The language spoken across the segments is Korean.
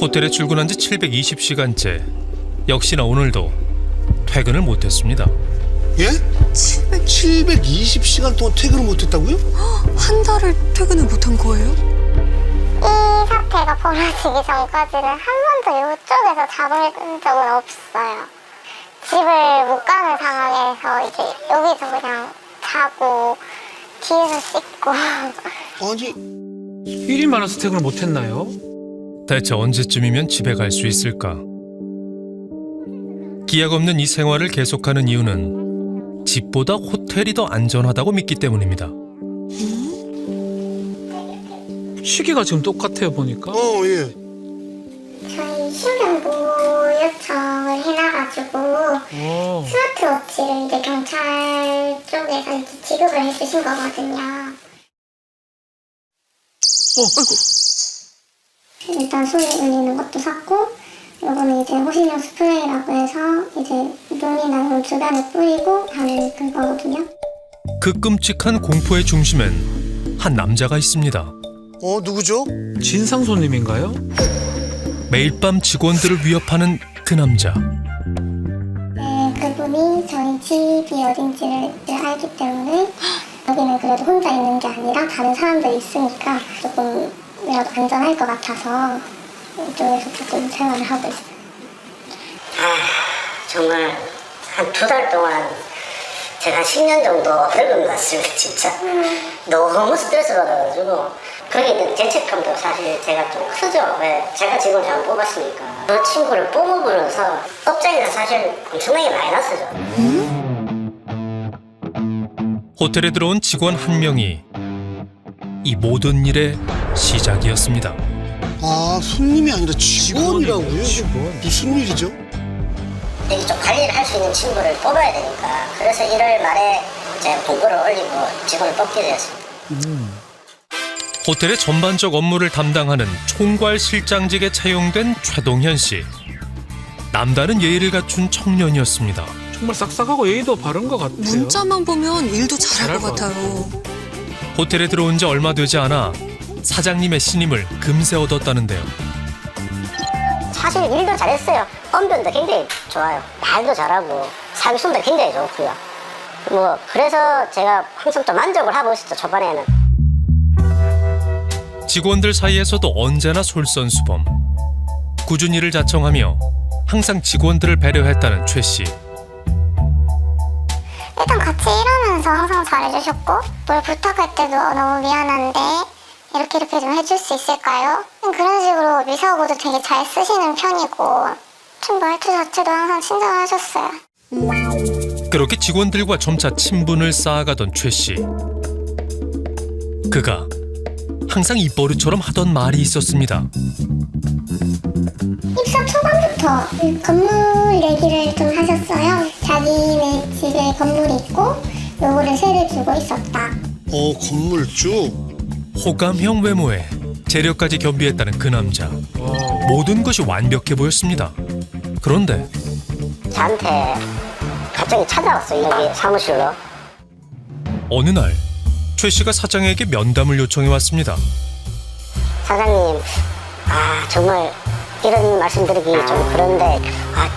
호텔에 출근한 지 720시간째. 역시나 오늘도 퇴근을 못했습니다. 예? 720시간 동안 퇴근을 못했다고요? 한 달을 퇴근을 못한 거예요? 이 사태가 벌어지기 전까지는 한 번도 이쪽에서 잡은 적은 없어요. 집을 못 가는 상황에서 이제 여기서 그냥 자고 뒤에서 씻고. 아니, 일이 많아서 퇴근을 못했나요? 대체 언제쯤이면 집에 갈 수 있을까? 기약 없는 이 생활을 계속하는 이유는 집보다 호텔이 더 안전하다고 믿기 때문입니다. 시기가 지금 똑같아요 보니까. 예. 저희 신변보호 요청을 해놔가지고 스마트워치를 이제 경찰 쪽에서 이제 지급을 해주신 거거든요. 아이고. 일단 손에 울리는 것도 샀고, 요거는 이제 호신용 스프레이라고 해서 이제 눈이나 눈 주변에 뿌리고 하는 그거거든요. 그 끔찍한 공포의 중심엔 한 남자가 있습니다. 누구죠? 진상 손님인가요? 매일 밤 직원들을 위협하는 그 남자. 네, 그분이 저희 집이 어딘지를 알기 때문에 여기는 그래도 혼자 있는 게 아니라 다른 사람들이 있으니까 조금이라도 안전할 것 같아서 이쪽에서 조금 생활을 하고 있어요. 정말 한 2달 동안 제가 10년 정도 늙은 것 같습니다. 진짜 너무 스트레스 받아가지고 거기에 있는 죄책감도 사실 제가 좀 크죠. 왜 제가 직원을 잘 뽑았으니까. 그 친구를 뽑음으로써 업장에서 사실 엄청나게 마이너스죠. 호텔에 들어온 직원 한 명이 이 모든 일의 시작이었습니다. 손님이 아니라 직원이라고요? 직원. 무슨 일이죠? 여기 좀 관리를 할 수 있는 친구를 뽑아야 되니까 그래서 1월 말에 제가 공고를 올리고 직원을 뽑게 되었습니다. 호텔의 전반적 업무를 담당하는 총괄 실장직에 차용된 최동현 씨. 남다른 예의를 갖춘 청년이었습니다. 정말 싹싹하고 예의도 바른 것 같아요. 문자만 보면 일도 잘할 잘할 것 것 같아요. 호텔에 들어온 지 얼마 되지 않아 사장님의 신임을 금세 얻었다는데요. 사실 일도 잘했어요. 언변도 굉장히 좋아요. 말도 잘하고 사기순도 굉장히 좋고요. 그래서 제가 항상 좀 만족을 하고 있었죠. 초반에는. 직원들 사이에서도 언제나 솔선수범. 꾸준히 일을 자청하며 항상 직원들을 배려했다는 최 씨. 일단 같이 일하면서 항상 잘해주셨고, 뭘 부탁할 때도 너무 미안한데 이렇게 좀 해줄 수 있을까요? 그런 식으로 미사고도 되게 잘 쓰시는 편이고, 좀 말투 자체도 항상 친절하셨어요. 그렇게 직원들과 점차 친분을 쌓아가던 최 씨. 그가 항상 입버릇처럼 하던 말이 있었습니다. 입사 초반부터 건물 얘기를 좀 하셨어요. 자기네 집에 건물이 있고 요거를 세를 주고 있었다. 건물주? 호감형 외모에 재력까지 겸비했다는 그 남자. 모든 것이 완벽해 보였습니다. 그런데 저한테 갑자기 찾아왔어요. 여기 사무실로. 어느 날 최 씨가 사장에게 면담을 요청해 왔습니다. 사장님, 정말 이런 말씀드리기 좀 그런데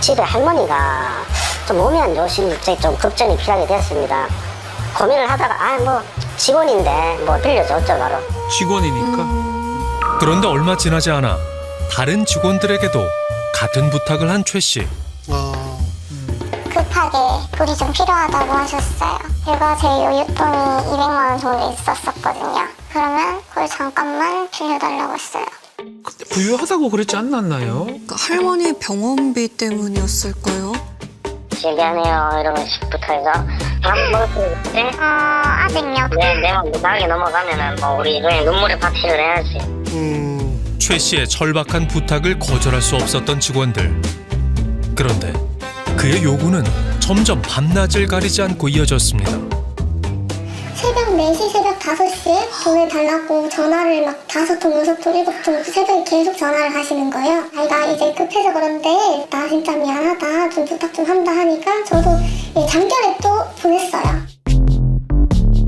집에 할머니가 좀 몸이 안 좋으신 입장에 좀 걱정이 필요하게 되었습니다. 고민을 하다가 직원인데 빌려줘 어쩌바로. 직원이니까. 그런데 얼마 지나지 않아 다른 직원들에게도 같은 부탁을 한 최 씨. 급하게 돈이 좀 필요하다고 하셨어요. 제가 제 여윳돈이 200만 원 정도 있었거든요. 그러면 그걸 잠깐만 빌려달라고 했어요. 근데 부유하다고 그랬지 않았나요? 그러니까 할머니 병원비 때문이었을까요? 미안해요 이러면 부탁해서 밥 먹을 때 아직요. 내가 나가게 넘어가면은 우리 그냥 눈물의 파티를 해야지. 최 씨의 절박한 부탁을 거절할 수 없었던 직원들. 그런데 그의 요구는 점점 밤낮을 가리지 않고 이어졌습니다. 새벽 4시, 새벽 5시에 돈을 달라고 전화를 막 5통, 6통, 7통 새벽에 계속 전화를 하시는 거예요. 나 이제 급해서 그런데 나 진짜 미안하다, 좀 부탁 좀 한다 하니까 저도 잠결에 또 보냈어요.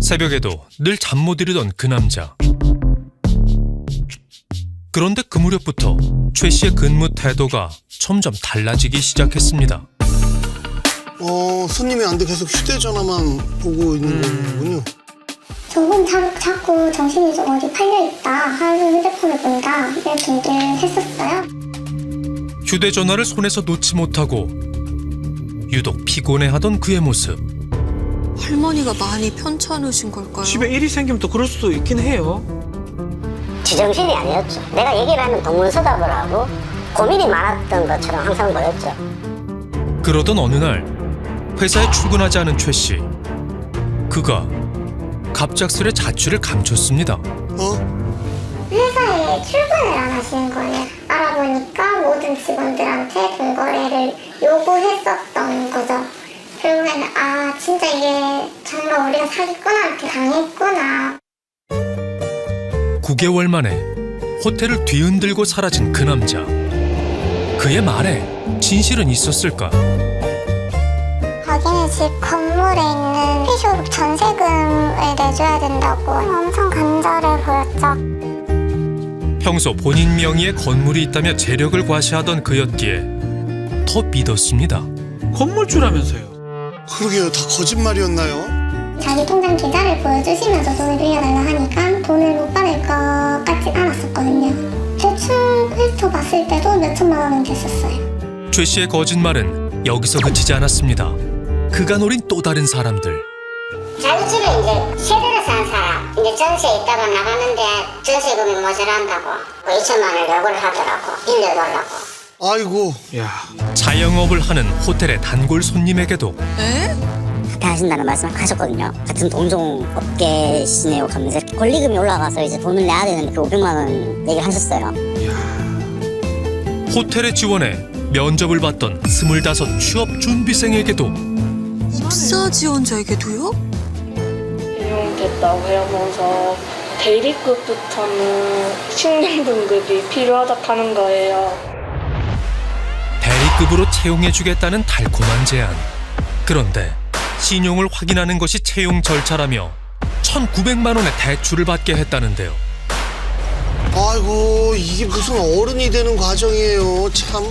새벽에도 늘 잠 못 이루던 그 남자. 그런데 그 무렵부터 최 씨의 근무 태도가 점점 달라지기 시작했습니다. 손님이 안 돼 계속 휴대전화만 보고 있는 거군요. 저분 자꾸 정신이 좀 어디 팔려있다. 하루 휴대폰을 본다. 이렇게 얘기를 했었어요. 휴대전화를 손에서 놓지 못하고 유독 피곤해하던 그의 모습. 할머니가 많이 편찮으신 걸까요? 집에 일이 생기면 또 그럴 수도 있긴 해요. 지정신이 아니었죠. 내가 얘기를 하면 동문서답을 하고 고민이 많았던 것처럼 항상 보였죠. 그러던 어느 날 회사에 출근하지 않은 최 씨. 그가 갑작스레 자취를 감췄습니다. 회사에 출근을 안 하시는 거예요. 알아보니까 모든 직원들한테 동거래를 요구했었던 거죠. 결국에는 진짜 이게 정말 우리가 사기꾼한테 당했구나. 9개월 만에 호텔을 뒤흔들고 사라진 그 남자. 그의 말에 진실은 있었을까? 자기네 집 건물에 있는 피쇼 전세금을 내줘야 된다고 엄청 간절해 보였죠. 평소 본인 명의의 건물이 있다며 재력을 과시하던 그였기에 더 믿었습니다. 건물주라면서요. 그러게요. 다 거짓말이었나요? 자기 통장 계좌를 보여주시면서 돈을 빌려달라 하니까 돈을 못 받을 것 같진 않았었거든요. 대충 훑어봤을 때도 몇 천만 원은 됐었어요. 최 씨의 거짓말은 여기서 그치지 않았습니다. 그가 노린 또 다른 사람들. 자기 집에 이제 세대를 산 사람, 이제 전세에 있다가 나갔는데 전세금이 모자란다고 2천만 원을 요구를 하더라고. 빌려달라고. 아이고. 야, 자영업을 하는 호텔의 단골 손님에게도 에? 하신다는 말씀을 하셨거든요. 같은 동종 업계시네요. 하면서 권리금이 올라가서 이제 돈을 내야 되는데 그 500만 원 얘기를 하셨어요. 호텔에 지원해 면접을 봤던 25 취업 준비생에게도 입사 지원자에게도요? 이용됐다고 하면서 대리급부터는 식량 등급이 필요하다 하는 거예요. 대리급으로 채용해주겠다는 달콤한 제안. 그런데 신용을 확인하는 것이 채용 절차라며 1,900만 원의 대출을 받게 했다는데요. 아이고, 이게 무슨 어른이 되는 과정이에요. 참.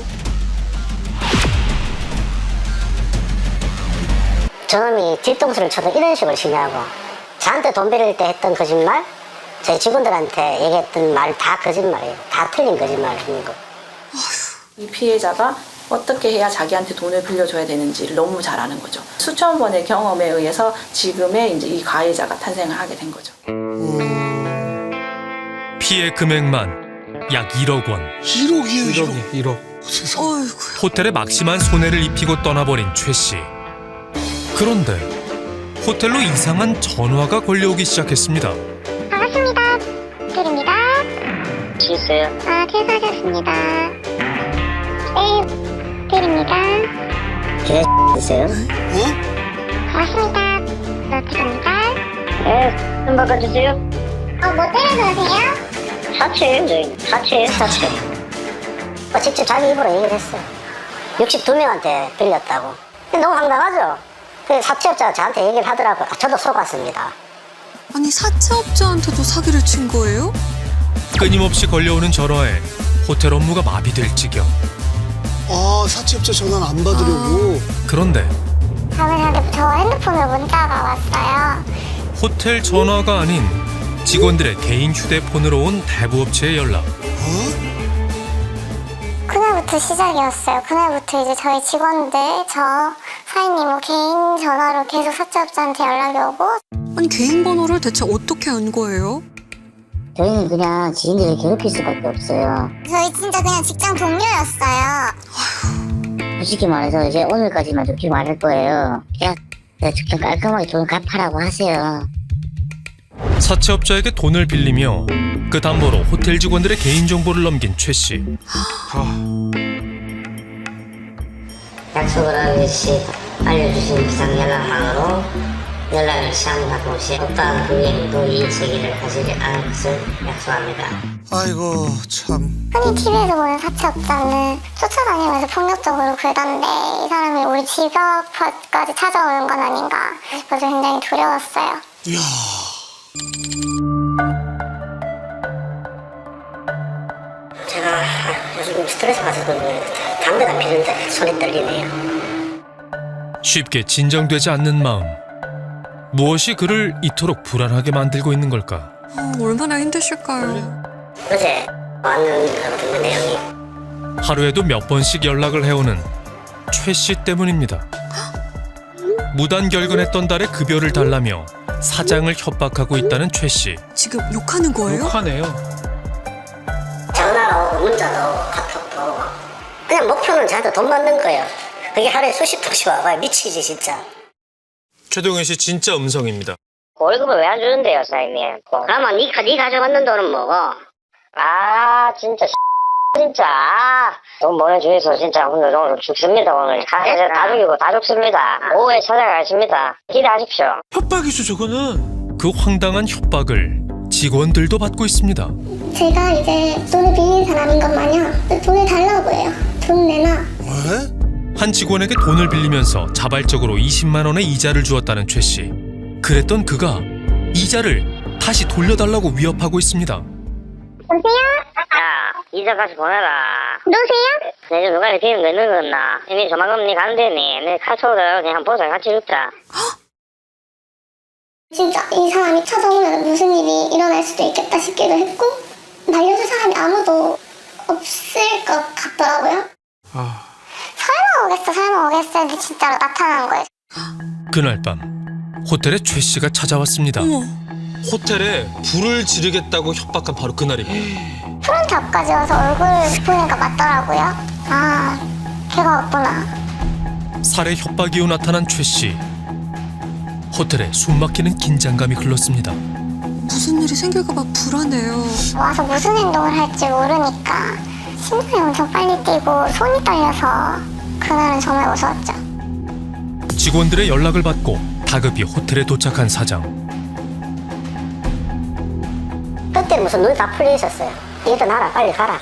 저놈이 뒤통수를 쳐도 이런 식으로 치냐고. 저한테 돈 빌릴 때 했던 거짓말, 저희 직원들한테 얘기했던 말 다 거짓말이에요. 다 틀린 거짓말인 거. 이 피해자가 어떻게 해야 자기한테 돈을 빌려줘야 되는지를 너무 잘 아는 거죠. 수천 번의 경험에 의해서 지금의 이제 이 가해자가 탄생을 하게 된 거죠. 피해 금액만 약 1억 원. 1억이에요, 1억. 1억. 세상. 어이구. 호텔에 막심한 손해를 입히고 떠나버린 최 씨. 그런데 호텔로 이상한 전화가 걸려오기 시작했습니다. 반갑습니다. 드립니다. 있어요? 퇴사하셨습니다. 네, 드립니다. 있어요? 반갑습니다. 드립니다. 네, 좀 바꿔주세요. 뭐 때려주세요? 사채. 직접 자기 입으로 얘기를 했어요. 62명한테 빌렸다고. 너무 황당하죠? 그 사채업자가 저한테 얘기를 하더라고요. 저도 속았습니다. 아니 사채업자한테도 사기를 친 거예요? 끊임없이 걸려오는 전화에 호텔 업무가 마비될 지경. 사채업자 전화를 안 받으려고. 그런데 다음에 저한테 저 핸드폰으로 문자가 왔어요. 호텔 전화가 아닌 직원들의 개인 휴대폰으로 온 대부업체의 연락. 그날부터 시작이었어요. 그날부터 이제 저희 직원들, 저 사장님 개인 전화로 계속 사채업자한테 연락이 오고. 아니 개인 번호를 대체 어떻게 안 거예요? 저희는 그냥 지인들을 괴롭힐 수밖에 없어요. 저희 진짜 그냥 직장 동료였어요. 솔직히 말해서 이제 오늘까지만 좋게 말할 거예요. 야, 직접 깔끔하게 돈 갚아라고 하세요. 사채업자에게 돈을 빌리며 그 담보로 호텔 직원들의 개인정보를 넘긴 최 씨. 약속을 하듯이 알려주신 비상 연락망으로 연락을 시한받고 시 어떠한 금액도 이의 제기를 하지 않을 것을 약속합니다. 아이고, 참. 흔히 TV에서 보는 사채업자는 쫓아다니면서 폭력적으로 굴던데 이 사람이 우리 집 앞까지 찾아오는 건 아닌가 싶어서 굉장히 두려웠어요. 이야. 좀 스트레스 받아서 담배가 피는데 손이 떨리네요. 쉽게 진정되지 않는 마음. 무엇이 그를 이토록 불안하게 만들고 있는 걸까? 얼마나 힘드실까요? 어제 왔는 그 내용이 하루에도 몇 번씩 연락을 해오는 최 씨 때문입니다. 무단결근했던 달에 급여를 달라며 사장을 협박하고 있다는 최 씨. 지금 욕하는 거예요? 욕하네요. 전화도 오고 문자도 오고 카톡도 오고 그냥 목표는 저한테 돈 받는 거예요. 그게 하루에 수십 통씩 와봐요. 미치지 진짜. 최동현 씨 진짜 음성입니다. 월급을 왜 안 주는데요, 사장님? 그러면 네 가져갔는 돈은 뭐고? 아, 진짜 진짜 돈 보내주셔서 진짜 오늘 죽습니다. 오늘 다 죽이고 다 죽습니다. 오후에 찾아가십니다. 기대하십시오. 협박이죠, 저거는. 그 황당한 협박을 직원들도 받고 있습니다. 제가 이제 돈을 빌린 사람인 것 마냥 돈을 달라고 해요. 돈 내놔. 왜? 한 직원에게 돈을 빌리면서 자발적으로 20만 원의 이자를 주었다는 최 씨. 그랬던 그가 이자를 다시 돌려달라고 위협하고 있습니다. 여보세요? 야, 이자까지 보내라. 누구세요? 내가 누가 이렇게 넣는 거였나? 이미 조만간 니 간대니. 내 카톡을 그냥 보자. 같이 죽자. 진짜 이 사람이 찾아오면 무슨 일이 일어날 수도 있겠다 싶기도 했고 말려줄 사람이 아무도 없을 것 같더라고요. 아, 설마 오겠어 근데 진짜로 나타난 거예요. 그날 밤 호텔에 최 씨가 찾아왔습니다. 호텔에 불을 지르겠다고 협박한 바로 그날입니다. 프런트 앞까지 와서 얼굴 보니까 맞더라고요. 아, 걔가 없구나. 살해 협박 이후 나타난 최 씨. 호텔에 숨막히는 긴장감이 흘렀습니다. 무슨 일이 생길까 봐 불안해요. 와서 무슨 행동을 할지 모르니까 심장이 엄청 빨리 뛰고 손이 떨려서 그날은 정말 무서웠죠. 직원들의 연락을 받고 다급히 호텔에 도착한 사장. 그때 무슨 눈이 다 풀려 있었어요. 일어나라, 빨리 가라.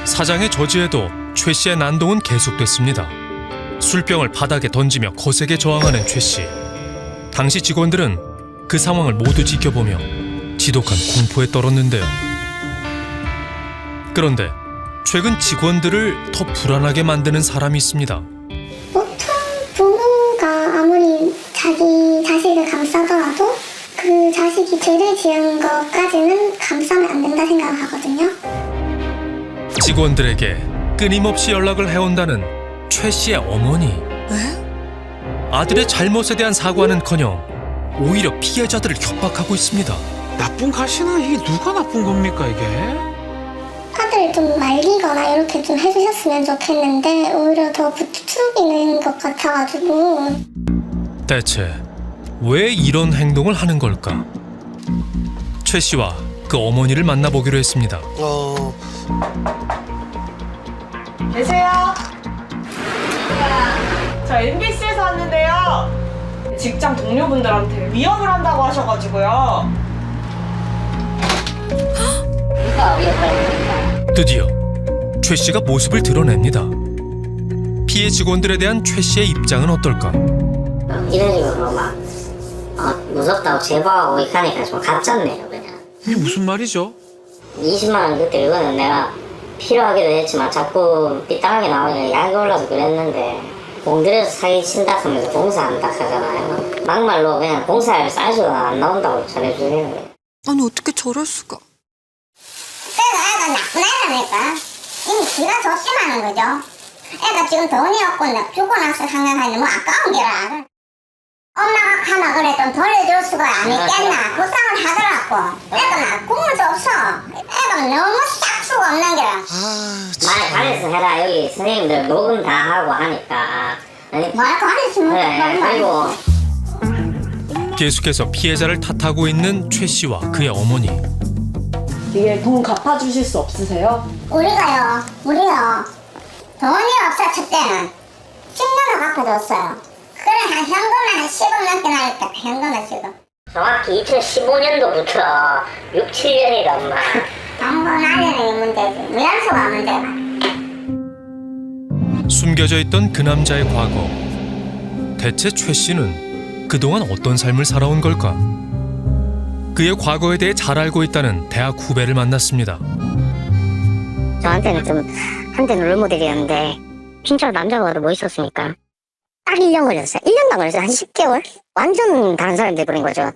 사장의 저지에도 최 씨의 난동은 계속됐습니다. 술병을 바닥에 던지며 거세게 저항하는 최 씨. 당시 직원들은 그 상황을 모두 지켜보며 지독한 공포에 떨었는데요. 그런데 최근 직원들을 더 불안하게 만드는 사람이 있습니다. 보통 부모가 아무리 자기 자식을 감싸더라도 그 자식이 죄를 지은 것까지는 감싸면 안 된다 생각을 하거든요. 직원들에게 끊임없이 연락을 해온다는 최 씨의 어머니. 왜? 아들의 잘못에 대한 사과는커녕 오히려 피해자들을 협박하고 있습니다. 나쁜 가시나 이게 누가 나쁜 겁니까, 이게? 아들 좀 말리거나 이렇게 좀 해주셨으면 좋겠는데 오히려 더 부추기는 것 같아가지고. 대체 왜 이런 행동을 하는 걸까? 최 씨와 그 어머니를 만나보기로 했습니다. 계세요? 저 MBC에서 왔는데요. 직장 동료분들한테 위협을 한다고 하셔가지고요. 드디어 최 씨가 모습을 드러냅니다. 피해 직원들에 대한 최 씨의 입장은 어떨까? 이런 식으로 막 무섭다고 제보하고 이렇게 좀 가짜네요, 그냥. 이게 무슨 말이죠? 20만 원 그때 그거는 내가 필요하기도 했지만 자꾸 삐딱하게 나오니까 약이 올라서 그랬는데 공들여서 사기 친다 하면서 봉사한다 하잖아요. 막말로 그냥 봉사할 쌀수가 안 나온다고 전해주시는 거예요. 아니 어떻게 저럴 수가? 애가 나쁜 애라니까. 이미 지가 조심하는 거죠. 애가 지금 돈이 없고 죽고 나서 생각하니 뭐 아까운 게라. 엄마가 가마 그래 좀 돌려줄 수가 안 있겠나 불쌍을 하더라고. 애가 나 국물도 없어. 애가 너무 싹수가 없는 게라. 말 잘해서 해라. 여기 선생님들 녹음 다 하고 하니까. 뭐라고 하랬으면 네, 그리고 계속해서 피해자를 탓하고 있는 최 씨와 그의 어머니. 이게 돈 갚아주실 수 없으세요? 우리요 돈이 없어 첫째는 10년을 갚아줬어요. 그래 한 현금만 한 10억 넘게 나겠다. 현금만 지금 정확히 2015년도부터 6, 7년이다 엄마. 정보 나려는 문제지 미란소가 문제가. 숨겨져 있던 그 남자의 과거. 대체 최 씨는 그동안 어떤 삶을 살아온 걸까? 그의 과거에 대해 잘 알고 있다는 대학 후배를 만났습니다. 저한테는 좀 한때는 롤모델이었는데 진짜 남자가 봐도 멋있었으니까 딱 1년 걸렸어요. 1년도 안 걸렸어요. 한 10개월? 완전 다른 사람이 돼버린 거죠.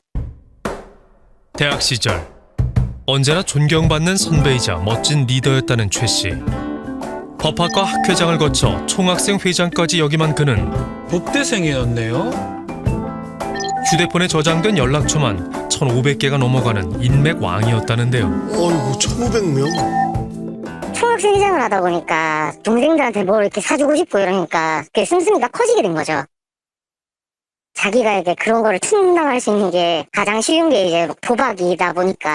대학 시절 언제나 존경받는 선배이자 멋진 리더였다는 최 씨. 법학과 학회장을 거쳐 총학생 회장까지 역임한 그는 법대생이었네요. 휴대폰에 저장된 연락처만 1,500개가 넘어가는 인맥 왕이었다는데요. 어이구 1,500명. 총학생회장을 하다 보니까 동생들한테 뭘 이렇게 사주고 싶고 이러니까 그게 씀씀이가 커지게 된 거죠. 자기가 이제 그런 거를 충당할 수 있는 게 가장 쉬운 게 이제 도박이다 보니까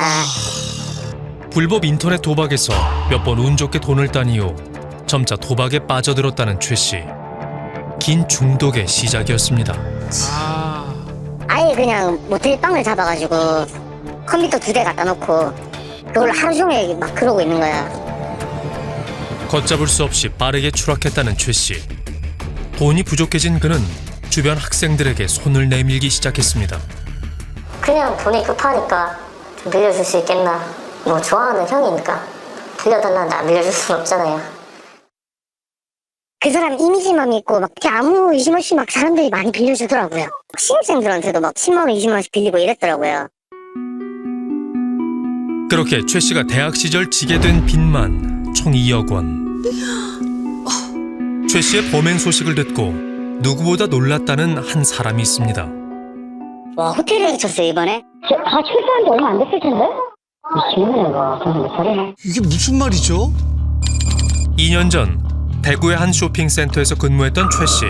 불법 인터넷 도박에서 몇 번 운 좋게 돈을 딴 이후 점차 도박에 빠져들었다는 최 씨. 긴 중독의 시작이었습니다. 아예 그냥 모텔 방을 잡아가지고 컴퓨터 2대 갖다 놓고 그걸 하루 종일 막 그러고 있는 거야. 걷잡을 수 없이 빠르게 추락했다는 최 씨. 돈이 부족해진 그는 주변 학생들에게 손을 내밀기 시작했습니다. 그냥 돈이 급하니까 좀 빌려줄 수 있겠나. 뭐 좋아하는 형이니까 빌려달라는데 안 빌려줄 수는 없잖아요. 그 사람 이미지만 믿고 막 아무 의심 없이 막 사람들이 많이 빌려주더라고요. 신입생들한테도 막 10만 원, 20만 원씩 빌리고 이랬더라고요. 그렇게 최 씨가 대학 시절 지게 된 빚만 총 2억 원. 최 씨의 범행 소식을 듣고 누구보다 놀랐다는 한 사람이 있습니다. 와, 호텔에서 쳤어요 이번에? 출소한 지 얼마 안 됐을 텐데? 미친놈이야 이거. 무슨 소리네. 이게 무슨 말이죠? 2년 전 대구의 한 쇼핑센터에서 근무했던 최 씨.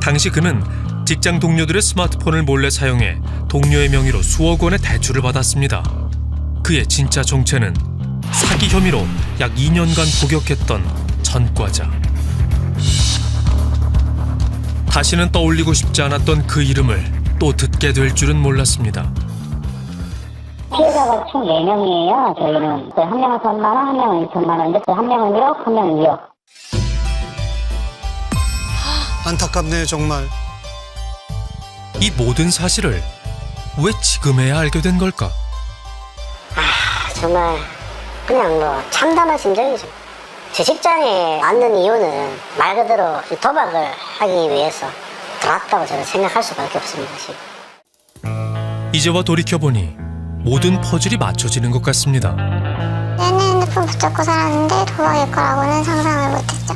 당시 그는 직장 동료들의 스마트폰을 몰래 사용해 동료의 명의로 수억 원의 대출을 받았습니다. 그의 진짜 정체는 사기 혐의로 약 2년간 복역했던 전과자. 다시는 떠올리고 싶지 않았던 그 이름을 또 듣게 될 줄은 몰랐습니다. 피해자가 총 4명이에요. 저희는 한 명은 3만 원, 한 명은 2천만 원인데 한 명은 1억, 한 명은 2억. 안타깝네요 정말. 이 모든 사실을 왜 지금에야 알게 된 걸까? 정말 그냥 뭐 참담한 심정이죠. 제 직장에 왔는 이유는 말 그대로 이 도박을 하기 위해서 들어왔다고 저는 생각할 수밖에 없습니다. 지금. 이제와 돌이켜보니 모든 퍼즐이 맞춰지는 것 같습니다. 얘는 핸드폰 붙잡고 살았는데 도박일 거라고는 상상을 못했죠.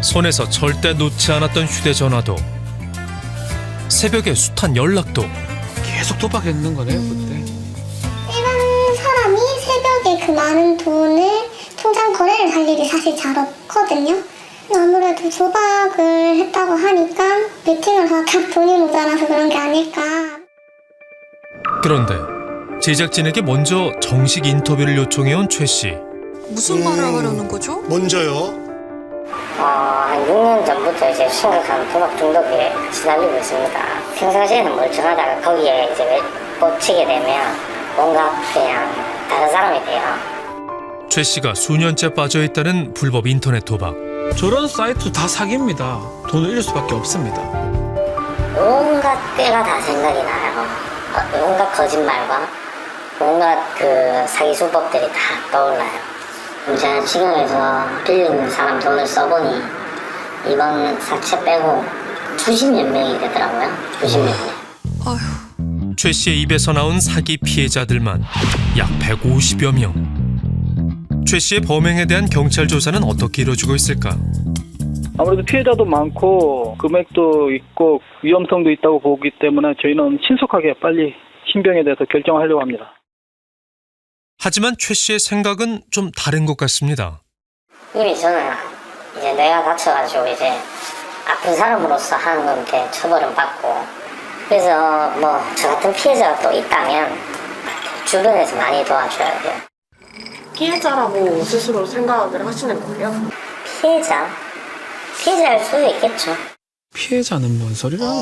손에서 절대 놓지 않았던 휴대전화도 새벽에 숱한 연락도 계속 도박했는 거네요 그때. 일반 사람이 새벽에 그 많은 돈을 통장 거래를 할 일이 사실 잘 없거든요. 아무래도 도박을 했다고 하니까 베팅을 하다 돈이 모자라서 그런 게 아닐까. 그런데 제작진에게 먼저 정식 인터뷰를 요청해온 최 씨. 무슨 말을 하려는 거죠? 먼저요. 한 6년 전부터 이제 심각한 도박 중독에 시달리고 있습니다. 평상시에는 멀쩡하다가 거기에 이제 꽂히게 되면 뭔가 그냥 다른 사람이 돼요. 최 씨가 수년째 빠져있다는 불법 인터넷 도박. 저런 사이트 다 사기입니다. 돈을 잃을 수밖에 없습니다. 온갖 꾀가 다 생각이 나요. 온갖 거짓말과 온갖 그 사기 수법들이 다 떠올라요. 제가 지금에서 빌린 사람 돈을 써보니 이번 사채 빼고 90몇 명이 되더라고요. 90몇 명. 아휴, 최 씨의 입에서 나온 사기 피해자들만 약 150여 명. 최 씨의 범행에 대한 경찰 조사는 어떻게 이루어지고 있을까? 아무래도 피해자도 많고 금액도 있고 위험성도 있다고 보기 때문에 저희는 신속하게 빨리 신병에 대해서 결정하려고 합니다. 하지만 최 씨의 생각은 좀 다른 것 같습니다. 이미 저는 이제 뇌가 다쳐가지고 이제 아픈 사람으로서 하는 건데 처벌은 받고, 그래서 뭐 저 같은 피해자가 또 있다면 주변에서 많이 도와줘야 돼요. 피해자라고 스스로 생각을 하시는 거예요? 피해자일 수도 있겠죠. 피해자는 뭔 소리라는?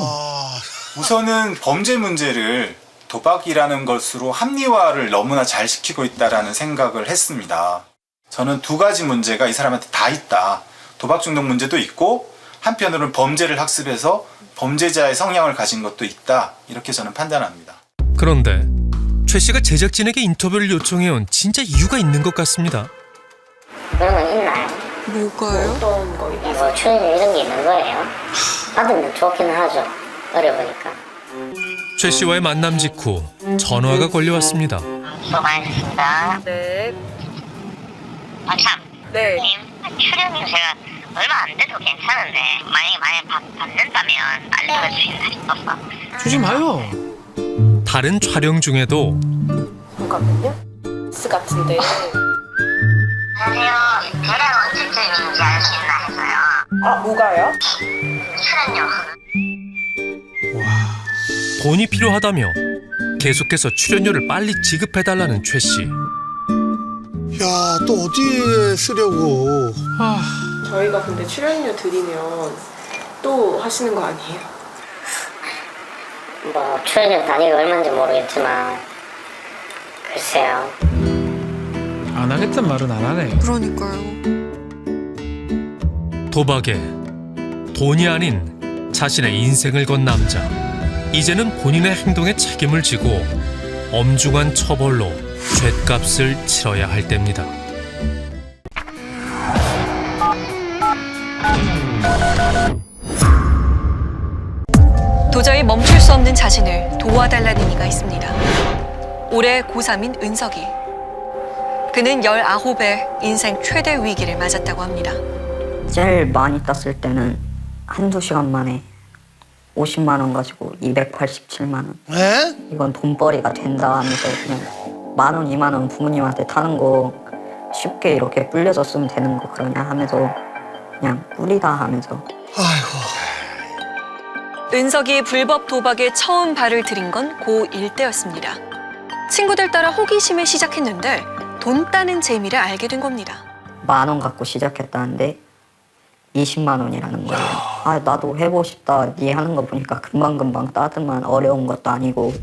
우선은 범죄 문제를 도박이라는 것으로 합리화를 너무나 잘 시키고 있다라는 생각을 했습니다. 저는 두 가지 문제가 이 사람한테 다 있다. 도박 중독 문제도 있고 한편으로는 범죄를 학습해서 범죄자의 성향을 가진 것도 있다. 이렇게 저는 판단합니다. 그런데 최 씨가 제작진에게 인터뷰를 요청해온 진짜 이유가 있는 것 같습니다. 그런 건 있나요? 뭐가요? 어떤 거 있어요? 뭐 출연료 이런 게 있는 거예요? 받으면 좋기는 하죠. 어려우니까. 최 씨와의 만남 직후 전화가 걸려왔습니다. 수고 많으셨습니다. 네. 아 참. 네. 출연료 제가 얼마 안 돼도 괜찮은데 만약에 받는다면 알려주신다 싶어서. 주지 마요. 다른 촬영 중에도 잠깐만요. 스 같은데. 안녕하세요. 대략 언제쯤인지 알 수 있나 해서요. 아, 뭐가요? 출연료. 돈이 필요하다며 계속해서 출연료를 빨리 지급해달라는 최 씨. 야, 또 어디에 쓰려고. 저희가 근데 출연료 드리면 또 하시는 거 아니에요? 뭐 출연료 단위가 얼마인지 모르겠지만 글쎄요. 안 하겠단 말은 안 하네요. 그러니까요. 도박에 돈이 아닌 자신의 인생을 건 남자. 이제는 본인의 행동에 책임을 지고 엄중한 처벌로 죗값을 치러야 할 때입니다. 도저히 멈출 수 없는 자신을 도와달라는 이가 있습니다. 올해 고3인 은석이. 그는 19의 인생 최대 위기를 맞았다고 합니다. 제일 많이 땄을 때는 한두 시간 만에 50만 원 가지고 287만 원. 에? 이건 돈벌이가 된다 하면서 그냥 10,000원, 20,000원 부모님한테 타는 거 쉽게 이렇게 불려서 쓰면 되는 거 그러냐 하면서 그냥 꿀이다 하면서. 아이고. 은석이 불법 도박에 처음 발을 들인 건 고1 때였습니다. 친구들 따라 호기심에 시작했는데 돈 따는 재미를 알게 된 겁니다. 10,000원 갖고 시작했다는데 20만 원이라는 거예요. 아, 나도 해보고 싶다. 네 하는 거 보니까 금방금방 따더만 어려운 것도 아니고.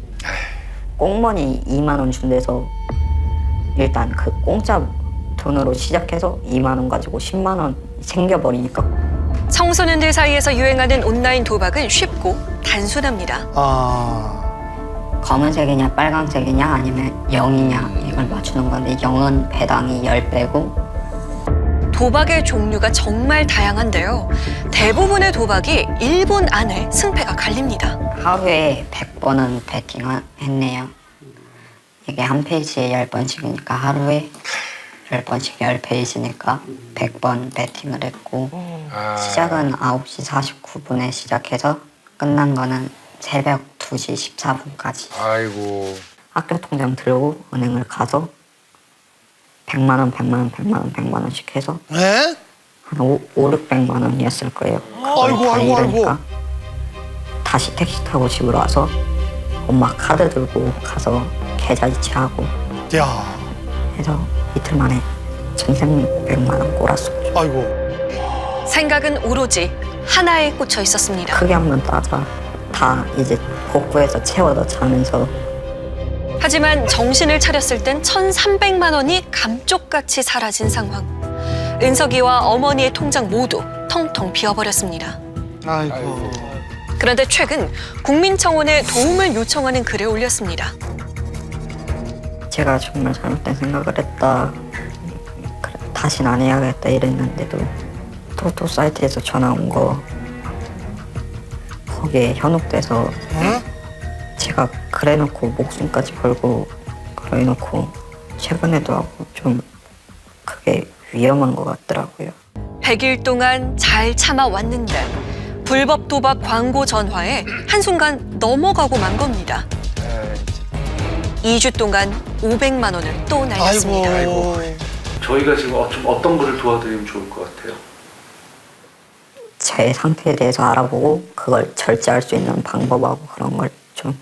꽁머니 2만 원 준 데서 일단 그 공짜 돈으로 시작해서 2만 원 가지고 10만 원 생겨버리니까. 청소년들 사이에서 유행하는 온라인 도박은 쉽고 단순합니다. 검은색이냐 빨강색이냐 아니면 0이냐 이걸 맞추는 건데 0은 배당이 10배고. 도박의 종류가 정말 다양한데요. 대부분의 도박이 1분 안에 승패가 갈립니다. 하루에 100번은 배팅했네요. 이게 한 페이지에 10번씩이니까 하루에 10번씩 10페이지니까 100번 배팅을 했고 시작은 9시 49분에 시작해서 끝난 거는 새벽 2시 14분까지. 아이고. 학교 통장 들고 은행을 가서 100만 원, 100만 원, 100만 원, 100만 원씩 해서 에? 한 500만 원이었을 거예요. 아이고. 다시 택시 타고 집으로 와서 엄마 카드 들고 가서 계좌이체하고 야. 해서 이틀 만에 1,300만 원 꼬랐어요. 아이고. 생각은 오로지 하나에 꽂혀 있었습니다. 크게 한번 따자. 다 이제 복구해서 채워 넣자면서. 하지만 정신을 차렸을 땐 1,300만 원이 감쪽같이 사라진 상황. 은석이와 어머니의 통장 모두 텅텅 비어버렸습니다. 아이고. 그런데 최근 국민청원에 도움을 요청하는 글을 올렸습니다. 제가 정말 잘못된 생각을 했다. 그래, 다신 안 해야겠다 이랬는데도 또 사이트에서 전화 온 거 거기에 현혹돼서 제가 그래놓고 목숨까지 걸고 그래놓고 최근에도 하고 좀 그게 위험한 것 같더라고요. 100일 동안 잘 참아왔는데 불법 도박 광고 전화에 한순간 넘어가고 만 겁니다. 2주 동안 500만 원을 또 날렸습니다. 아이고. 저희가 지금 어떤 거를 도와드리면 좋을 것 같아요? 제 상태에 대해서 알아보고 그걸 절제할 수 있는 방법하고 그런 걸 좀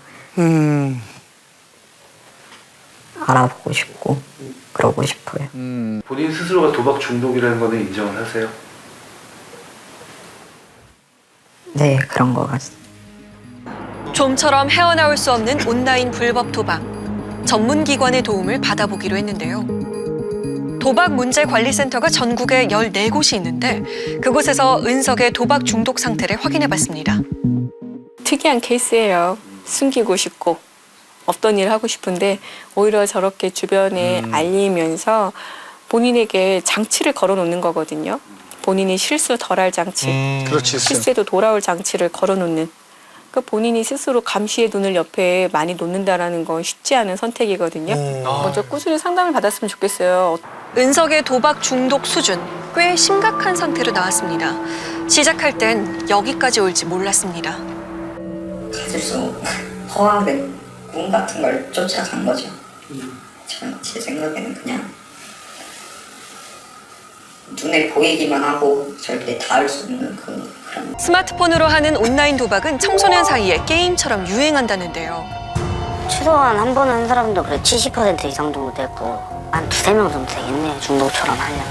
알아보고 싶고 그러고 싶어요. 본인 스스로가 도박 중독이라는 거는 인정을 하세요? 네, 그런 것 같습니다. 좀처럼 헤어나올 수 없는 온라인 불법 도박. 전문기관의 도움을 받아보기로 했는데요. 도박문제관리센터가 전국에 14곳이 있는데 그곳에서 은석의 도박 중독 상태를 확인해봤습니다. 특이한 케이스예요. 숨기고 싶고 없던 일을 하고 싶은데 오히려 저렇게 주변에 알리면서 본인에게 장치를 걸어놓는 거거든요. 본인이 실수 덜할 장치, 그렇지. 실수해도 돌아올 장치를 걸어놓는. 그러니까 본인이 스스로 감시의 눈을 옆에 많이 놓는다라는 건 쉽지 않은 선택이거든요. 먼저 꾸준히 상담을 받았으면 좋겠어요. 은석의 도박 중독 수준 꽤 심각한 상태로 나왔습니다. 시작할 땐 여기까지 올지 몰랐습니다. 가질 수 허황된 꿈 같은 걸 쫓아간 거죠. 제 생각에는 그냥 눈에 보이기만 하고 절대 닿을 수 없는 그런. 스마트폰으로 하는 온라인 도박은 청소년 사이에 게임처럼 유행한다는데요. 최소한 한 번 한 사람도 그래 70% 이상 정도 됐고 한 2-3명 정도 되겠네요. 중독처럼 하려면.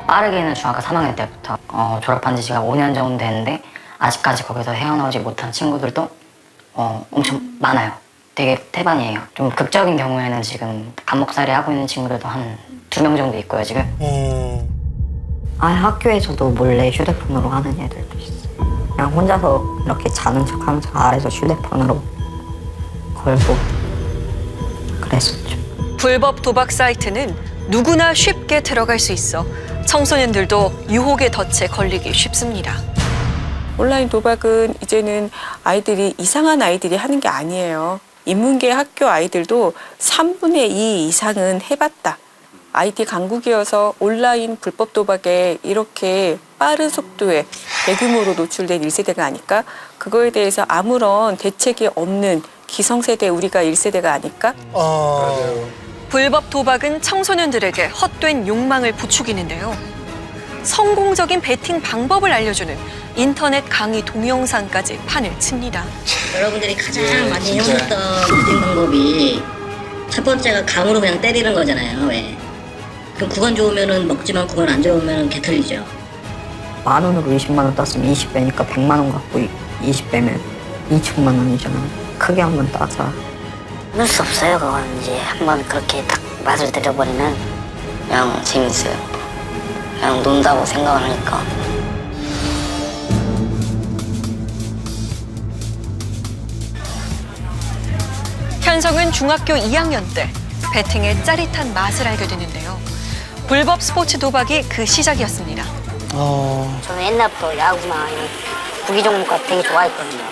빠르게는 중학교 3학년 때부터 졸업한 지 지금 5년 정도 됐는데 아직까지 거기서 헤어나오지 못한 친구들도 엄청 많아요. 되게 태반이에요. 좀 극적인 경우에는 지금 감옥살이 하고 있는 친구들도 한 2명 정도 있고요, 지금. 학교에서도 몰래 휴대폰으로 하는 애들도 있어요. 그냥 혼자서 이렇게 자는 척하면서 아래서 휴대폰으로 걸고 그랬었죠. 불법 도박 사이트는 누구나 쉽게 들어갈 수 있어 청소년들도 유혹의 덫에 걸리기 쉽습니다. 온라인 도박은 이제는 아이들이 이상한 아이들이 하는 게 아니에요. 인문계 학교 아이들도 3분의 2 이상은 해봤다. IT 강국이어서 온라인 불법 도박에 이렇게 빠른 속도에 대규모로 노출된 1세대가 아닐까? 그거에 대해서 아무런 대책이 없는 기성세대 우리가 1세대가 아닐까? 맞아요. 불법 도박은 청소년들에게 헛된 욕망을 부추기는데요. 성공적인 베팅 방법을 알려주는 인터넷 강의 동영상까지 판을 칩니다. 여러분들이 가장 많이 해먹던 베팅 방법이 첫 번째가 강으로 그냥 때리는 거잖아요. 왜? 그럼 9건 좋으면은 먹지만 9건 안 좋으면은 개털리죠. 10,000원으로 20만 원 땄으면 20배니까 100만 원 갖고 20배면 2천만 원이잖아. 크게 한번 따자. 끊을 수 없어요. 그건 이제 한번 그렇게 딱 맛을 들여버리면 그냥 재밌어요. 그냥 논다고 생각을 하니까. 현성은 중학교 2학년 때 베팅의 짜릿한 맛을 알게 되는데요. 불법 스포츠 도박이 그 시작이었습니다. 저는 옛날부터 야구나 구기 종목과 되게 좋아했거든요.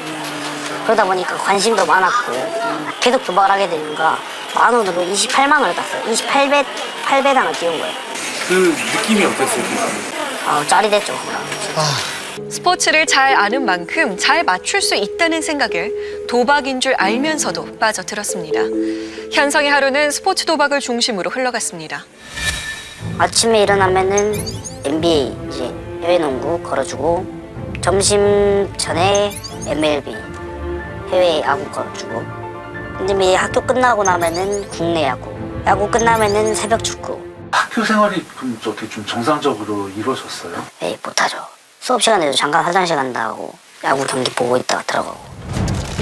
그러다 보니까 관심도 많았고 계속 도박을 하게 되니까 10,000원으로 28만 원을 땄어요. 8배당을 띄운 거예요. 그 느낌이 어땠어요? 짜릿했죠. 스포츠를 잘 아는 만큼 잘 맞출 수 있다는 생각에 도박인 줄 알면서도 빠져들었습니다. 현성의 하루는 스포츠 도박을 중심으로 흘러갔습니다. 아침에 일어나면은 NBA 이제 해외 농구 걸어주고 점심 전에 MLB 해외 야구 걸어주고 근데 학교 끝나고 나면은 국내 야구 끝나면은 새벽 축구. 학교 생활이 그럼 어떻게 좀 정상적으로 이루어졌어요? 네, 못하죠. 수업 시간에도 잠깐 화장실 간다고 야구 경기 보고 있다가 들어가고.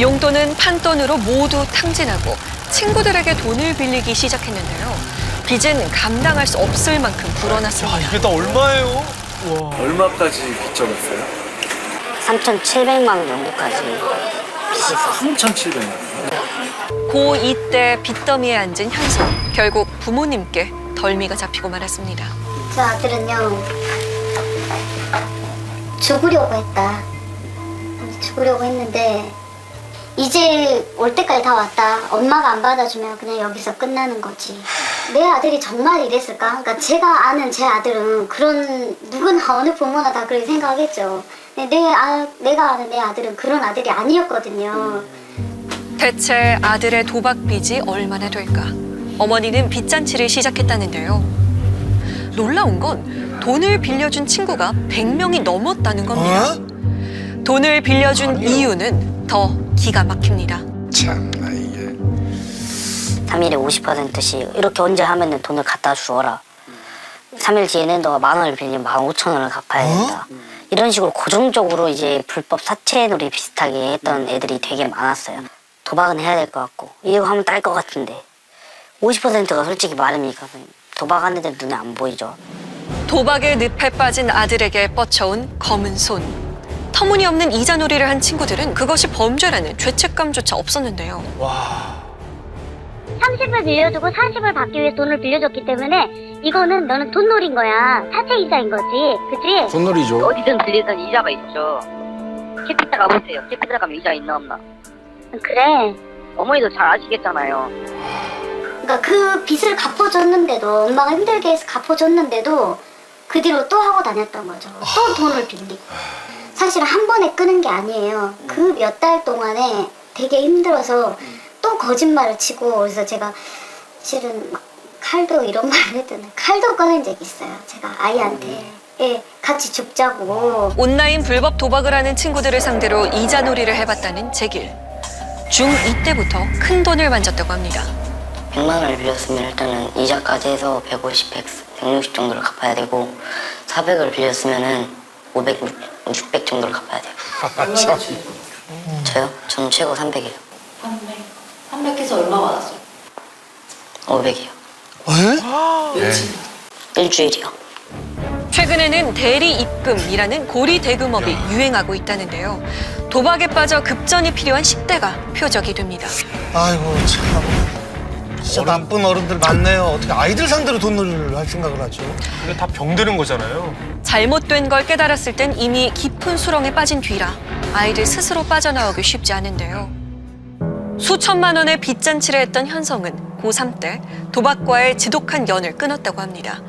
용돈은 판돈으로 모두 탕진하고 친구들에게 돈을 빌리기 시작했는데요. 빚은 감당할 수 없을 만큼 불어났습니다. 이게 다 얼마예요? 얼마까지 빚져갔어요? 3,700만 원 정도까지 빚이 있었어요. 3,700만 원? 고2 때 빚더미에 앉은 현성. 결국 부모님께 덜미가 잡히고 말았습니다. 저 아들은요 죽으려고 했다. 죽으려고 했는데 이제 올 때까지 다 왔다. 엄마가 안 받아주면 그냥 여기서 끝나는 거지. 내 아들이 정말 이랬을까? 그러니까 제가 아는 제 아들은 그런 누구나 어느 부모나 다 그렇게 생각하겠죠. 근데 내가 아는 내 아들은 그런 아들이 아니었거든요. 대체 아들의 도박 빚이 얼마나 될까? 어머니는 빚잔치를 시작했다는데요. 놀라운 건 돈을 빌려준 친구가 100명이 넘었다는 겁니다. 돈을 빌려준 이유는 더 기가 막힙니다. 참나 이게. 3일에 50%씩 이렇게 언제 하면은 돈을 갖다 주어라. 3일 뒤에는 너가 10,000원을 빌리면 15,000원을 갚아야 된다. 이런 식으로 고정적으로 이제 불법 사채놀이 비슷하게 했던 애들이 되게 많았어요. 도박은 해야 될 것 같고 이거 하면 딸 것 같은데 50%가 솔직히 말입니까? 도박하는 애들 눈에 안 보이죠. 도박의 늪에 빠진 아들에게 뻗쳐온 검은 손. 터무니없는 이자놀이를 한 친구들은 그것이 범죄라는 죄책감조차 없었는데요. 30을 빌려주고 40을 받기 위해 돈을 빌려줬기 때문에 이거는 너는 돈 노린 거야. 사채 이자인 거지. 그치? 손놀이죠. 어디든 들리든 이자가 있죠. 캐피탈 가보세요. 캐피탈 가면 이자 있나 없나. 그래. 어머니도 잘 아시겠잖아요. 그러니까 그 빚을 갚아줬는데도 엄마가 힘들게 해서 갚아줬는데도 그 뒤로 또 하고 다녔던 거죠. 또 돈을 빌리고. 사실은 한 번에 끄는 게 아니에요. 그 몇 달 동안에 되게 힘들어서 또 거짓말을 치고 그래서 제가 실은 막 칼도 이런 말을 했더니 칼도 꺼낸 적이 있어요. 제가 아이한테. 예, 같이 죽자고. 온라인 불법 도박을 하는 친구들을 상대로 이자놀이를 해봤다는 제길. 중2 때부터 큰 돈을 만졌다고 합니다. 100만 원을 빌렸으면 일단은 이자까지 해서 150, 160 정도를 갚아야 되고 400을 빌렸으면은 500, 600 정도를 갚아야 돼요. 저요? 저는 최고 300이에요. 300해서 얼마 받았어요? 500이요. 왜? 일주일이요. 최근에는 대리 입금이라는 고리 대금업이 유행하고 있다는데요. 도박에 빠져 급전이 필요한 10대가 표적이 됩니다. 아이고 참. 진짜 나쁜 어른들 많네요. 어떻게 아이들 상대로 돈놀이를 할 생각을 하죠? 이게 다 병드는 거잖아요. 잘못된 걸 깨달았을 땐 이미 깊은 수렁에 빠진 뒤라 아이들 스스로 빠져나오기 쉽지 않은데요. 수천만 원의 빚잔치를 했던 현성은 고3 때 도박과의 지독한 연을 끊었다고 합니다.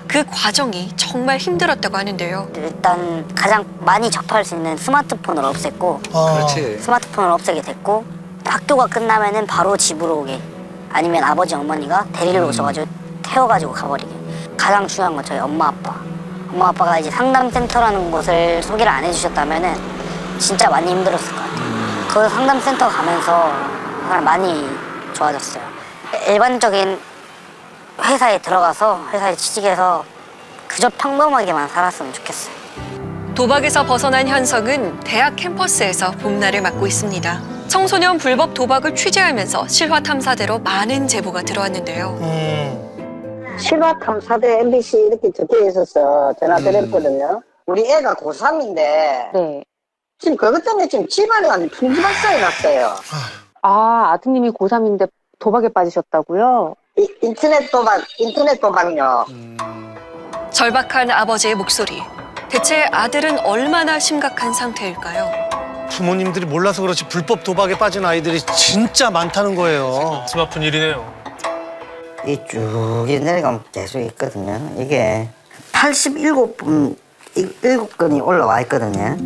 그 과정이 정말 힘들었다고 하는데요. 일단 가장 많이 접할 수 있는 스마트폰을 없앴고 그렇지. 스마트폰을 없애게 됐고 학교가 끝나면은 바로 집으로 오게 아니면 아버지 어머니가 데리러 오셔가지고 태워가지고 가버리게. 가장 중요한 건 저희 엄마 아빠가 이제 상담센터라는 곳을 소개를 안 해주셨다면은 진짜 많이 힘들었을 것 같아요. 그 상담센터 가면서 정말 많이 좋아졌어요. 일반적인 회사에 들어가서 회사에 취직해서 그저 평범하게만 살았으면 좋겠어요. 도박에서 벗어난 현성은 대학 캠퍼스에서 봄날을 맞고 있습니다. 청소년 불법 도박을 취재하면서 실화 탐사대로 많은 제보가 들어왔는데요. 실화 탐사대 MBC 이렇게 적혀 있어서 전화 드렸거든요. 우리 애가 고3인데 네. 지금 그것 때문에 지금 집안에 완전 풍지박산이 났어요. 아, 아드님이 고3인데 도박에 빠지셨다고요? 인터넷 도박요. 절박한 아버지의 목소리. 대체 아들은 얼마나 심각한 상태일까요? 부모님들이 몰라서 그렇지 불법 도박에 빠진 아이들이 진짜 많다는 거예요. 가슴 아픈 일이네요. 이 쭉 내려가면 계속 있거든요. 이게 87건이 올라와 있거든요.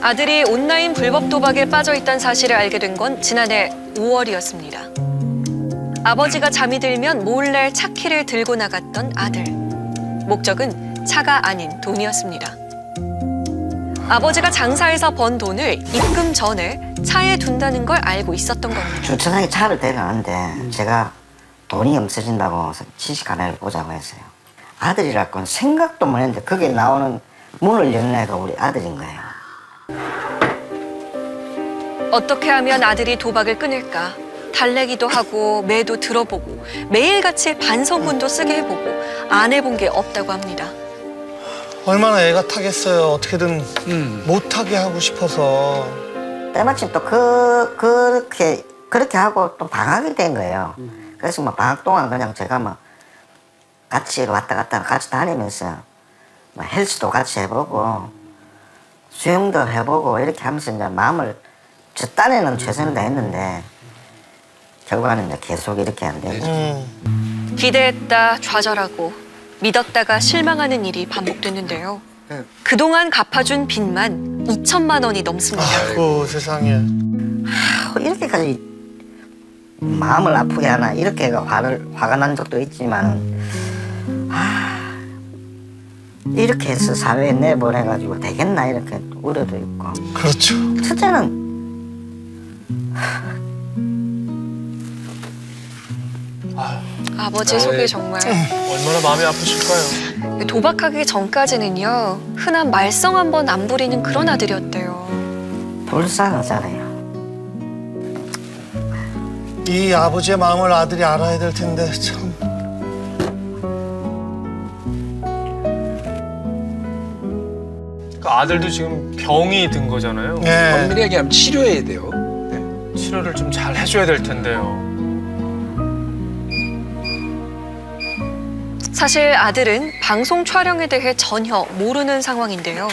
아들이 온라인 불법 도박에 빠져 있다는 사실을 알게 된 건 지난해 5월이었습니다. 아버지가 잠이 들면 몰래 차키를 들고 나갔던 아들. 목적은 차가 아닌 돈이었습니다. 아버지가 장사해서 번 돈을 입금 전에 차에 둔다는 걸 알고 있었던 겁니다. 주차장에 차를 대려는데 제가 돈이 없어진다고 지식 하나를 보자고 했어요. 아들이랄 건 생각도 못 했는데 거기에 나오는 문을 여는 애가 우리 아들인 거예요. 어떻게 하면 아들이 도박을 끊을까? 달래기도 하고 매도 들어보고 매일같이 반성문도 쓰게 해보고 안 해본 게 없다고 합니다. 얼마나 애가 타겠어요. 어떻게든 못하게 하고 싶어서. 때마침 또 그렇게 하고 또 방학이 된 거예요. 그래서 뭐 방학 동안 그냥 제가 뭐 같이 왔다 갔다 같이 다니면서 뭐 헬스도 같이 해보고 수영도 해보고 이렇게 하면서 이제 마음을 저 딴에는 최선을 다했는데 결과는 이제 계속 이렇게 안 되죠. 기대했다 좌절하고 믿었다가 실망하는 일이 반복됐는데요. 그동안 갚아준 빚만 2천만 원이 넘습니다. 아이고 세상에. 이렇게까지 마음을 아프게 하나 이렇게 화가 난 적도 있지만 이렇게 해서 사회에 내보내가지고 되겠나 이렇게 우려도 있고. 그렇죠. 첫째는 아버지 속이 정말 얼마나 마음이 아프실까요? 도박하기 전까지는요 흔한 말썽 한 번 안 부리는 그런 아들이었대요. 불쌍하잖아요. 이 아버지의 마음을 아들이 알아야 될 텐데 참. 그러니까 아들도 지금 병이 든 거잖아요. 네. 엄밀히 얘기하면 치료해야 돼요. 치료를 좀 잘 해줘야 될 텐데요. 사실 아들은 방송 촬영에 대해 전혀 모르는 상황인데요.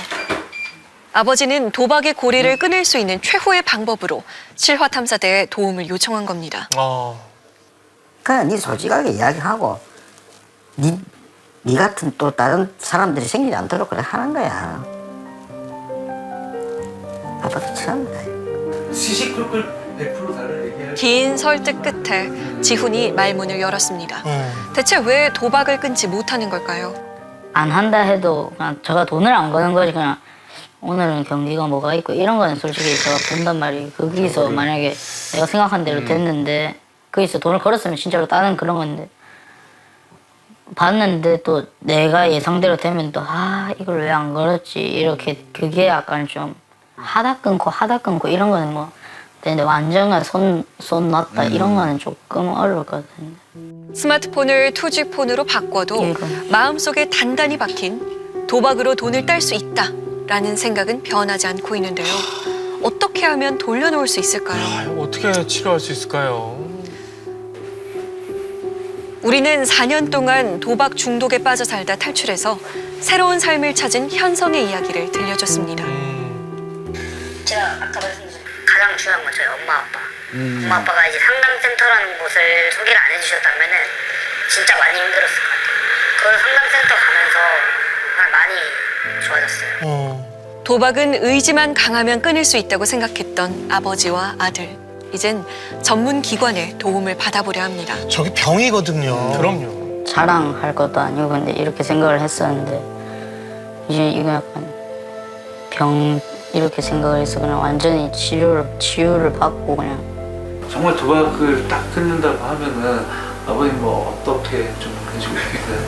아버지는 도박의 고리를 끊을 수 있는 최후의 방법으로 실화탐사대에 도움을 요청한 겁니다. 그냥 네 솔직하게 이야기하고 네 같은 또 다른 사람들이 생기지 않도록 그래 하는 거야. 아빠도 처음이다. 시시콜콜 100% 다를 얘기할 긴 설득 끝에 지훈이 말문을 열었습니다. 대체 왜 도박을 끊지 못하는 걸까요? 안 한다 해도 그냥 제가 돈을 안 거는 거지. 그냥 오늘은 경기가 뭐가 있고 이런 거는 솔직히 제가 본단 말이에요. 거기서 만약에 내가 생각한 대로 됐는데 거기서 돈을 걸었으면 진짜로 다른 그런 건데 봤는데 또 내가 예상대로 되면 또 이걸 왜 안 걸었지 이렇게 그게 약간 좀 하다 끊고 이런 거는 뭐 근데 완전한 손 놨다 이런 거는 조금 어려울 것 같은데. 스마트폰을 투지폰으로 바꿔도 마음속에 단단히 박힌 도박으로 돈을 딸 수 있다라는 생각은 변하지 않고 있는데요. 어떻게 하면 돌려놓을 수 있을까요? 어떻게 치료할 수 있을까요? 우리는 4년 동안 도박 중독에 빠져 살다 탈출해서 새로운 삶을 찾은 현성의 이야기를 들려줬습니다. 제가 아까 말씀드린 가장 중요한 건 저희 엄마 아빠. 엄마 아빠가 이제 상담센터라는 곳을 소개를 안 해주셨다면은 진짜 많이 힘들었을 것 같아요. 그 상담센터 가면서 정말 많이 좋아졌어요. 도박은 의지만 강하면 끊을 수 있다고 생각했던 아버지와 아들. 이젠 전문 기관의 도움을 받아보려 합니다. 저기 병이거든요. 그럼요. 자랑할 것도 아니고 근데 이렇게 생각을 했었는데 이제 이거 약간 병 이렇게 생각을 해서 그냥 완전히 치유를 받고 그냥 정말 도박을 딱 끊는다고 하면은 아버님 뭐 어떻게 좀 해주고 싶어요?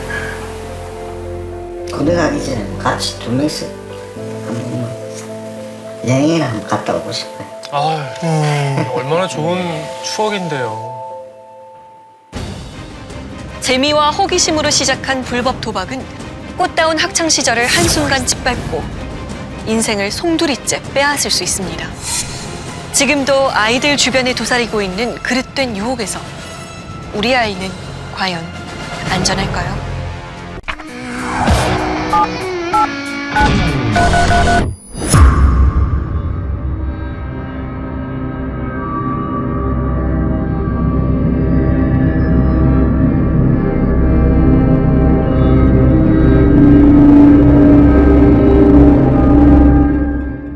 우리가 이제 같이 두 명씩 여행을 한번 갔다 오고 싶어요. 얼마나 좋은 추억인데요. 재미와 호기심으로 시작한 불법 도박은 꽃다운 학창 시절을 한순간 짓밟고 인생을 송두리째 빼앗을 수 있습니다. 지금도 아이들 주변에 도사리고 있는 그릇된 유혹에서 우리 아이는 과연 안전할까요?